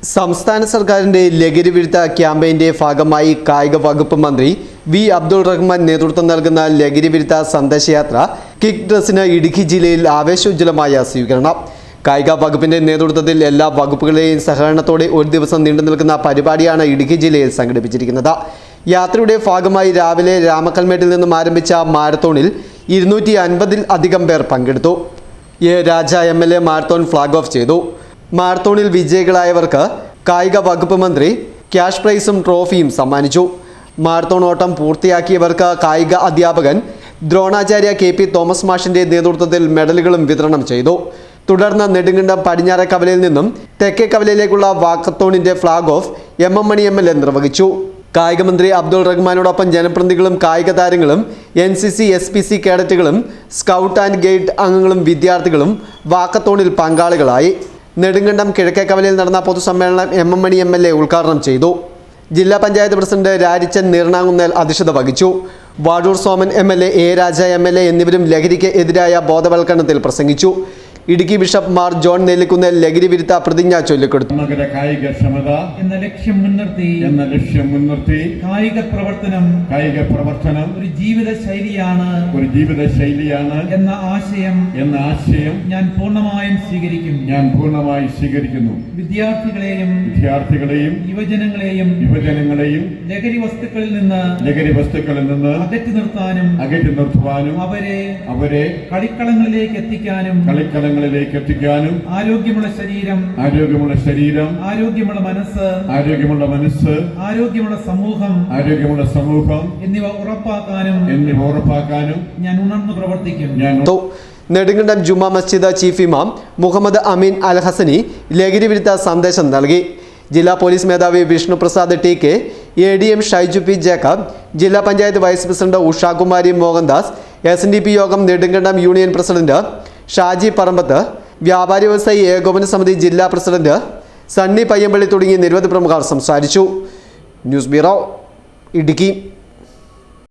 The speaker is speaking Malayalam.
സംസ്ഥാന സർക്കാരിന്റെ ലഹരി വിരുദ്ധ ക്യാമ്പയിന്റെ ഭാഗമായി കായിക വകുപ്പ് മന്ത്രി വി അബ്ദുൾ റഹ്മാൻ നേതൃത്വം നൽകുന്ന ലഹരി വിരുദ്ധ സന്ദേശയാത്ര കിക്ക് ഡ്രസ്സിന് ഇടുക്കി ജില്ലയിൽ ആവേശോജ്വലമായ സ്വീകരണം. കായിക വകുപ്പിന്റെ നേതൃത്വത്തിൽ എല്ലാ വകുപ്പുകളുടെയും സഹകരണത്തോടെ ഒരു ദിവസം നീണ്ടു നിൽക്കുന്ന പരിപാടിയാണ് ഇടുക്കി ജില്ലയിൽ സംഘടിപ്പിച്ചിരിക്കുന്നത്. യാത്രയുടെ ഭാഗമായി രാവിലെ രാമക്കൽമേട്ടിൽ നിന്നും ആരംഭിച്ച മാരത്തോണിൽ 250-ൽ അധികം പേർ പങ്കെടുത്തു. A Raja MLA marathon flag off ചെയ്തു. മാരത്തോണിൽ വിജയികളായവർക്ക് കായിക വകുപ്പ് മന്ത്രി ക്യാഷ് പ്രൈസും ട്രോഫിയും സമ്മാനിച്ചു. മാരത്തോൺ ഓട്ടം പൂർത്തിയാക്കിയവർക്ക് കായിക അധ്യാപകൻ ദ്രോണാചാര്യ KP തോമസ് മാഷിന്റെ നേതൃത്വത്തിൽ മെഡലുകളും വിതരണം ചെയ്തു. തുടർന്ന് നെടുങ്കണ്ടം പടിഞ്ഞാറെ കവലയിൽ നിന്നും തെക്കേ കവലയിലേക്കുള്ള വാക്കത്തോണിന്റെ ഫ്ലാഗ് ഓഫ് MM മണി MLA നിർവഹിച്ചു. കായിക മന്ത്രി അബ്ദുൾ റഹ്മാനോടൊപ്പം ജനപ്രതിനിധികളും കായിക താരങ്ങളും NCC SPC കേഡറ്റുകളും സ്കൗട്ട് ആൻഡ് ഗൈഡ് അംഗങ്ങളും വിദ്യാർത്ഥികളും വാക്കത്തോണിൽ പങ്കാളികളായി. നെടുങ്കണ്ടം കിഴക്കേ കവലയിൽ നടന്ന പൊതുസമ്മേളനം MM മണി MLA ഉദ്ഘാടനം ചെയ്തു. ജില്ലാ പഞ്ചായത്ത് പ്രസിഡന്റ് രാരിച്ചൻ നീർണാങ്കുന്നേൽ അധ്യക്ഷത വഹിച്ചു. Vazhoor Soman MLA, A Raja MLA എന്നിവരും ലഹരിക്ക് എതിരായ ബോധവൽക്കരണത്തിൽ പ്രസംഗിച്ചു. ഇടുക്കി ബിഷപ്പ് മാർ ജോൺ നെല്ലിക്കുന്നേൽ ലഹരി വിരുദ്ധ പ്രതിജ്ഞ ചൊല്ലിക്കൊടുത്തു. കായികക്ഷമത എന്ന ലക്ഷ്യം മുൻനിർത്തി കായിക പ്രവർത്തനം ഒരു ജീവിത ശൈലിയാണ് എന്ന ആശയം ഞാൻ പൂർണ്ണമായും സ്വീകരിക്കുന്നു. വിദ്യാർത്ഥികളെയും യുവജനങ്ങളെയും ലഹരി വസ്തുക്കളിൽ നിന്ന് അകറ്റി നിർത്തുവാനും അവരെ കളിക്കളങ്ങളിലേക്ക് എത്തിക്കാനും ആരോഗ്യമുള്ള ശരീരം, ആരോഗ്യമുള്ള മനസ്സ്, ആരോഗ്യമുള്ള സമൂഹം എന്നിവ ഉറപ്പാക്കാനും ഞാൻ ഉണർന്നു പ്രവർത്തിക്കും. നെടുങ്കണ്ടം ജുമാ മസ്ജിദ് ചീഫ് ഇമാം മുഹമ്മദ് അമീൻ അൽ ഹസനി ലഹരി വിരുദ്ധ സന്ദേശം നൽകി. ജില്ലാ പോലീസ് മേധാവി Vishnu Prasad TK, ADM Shaiju P Jacob, ജില്ലാ panchayat vice president Ushakumari Mohandas, SNDP Yogam Nedumkandam union president Shaji Parambath, വ്യാപാരി വ്യവസായി ഏകോപന സമിതി ജില്ലാ പ്രസിഡന്റ് സണ്ണി പയ്യമ്പള്ളി തുടങ്ങി നിരവധി പ്രമുഖർ സംസാരിച്ചു. News bureau, Idukki.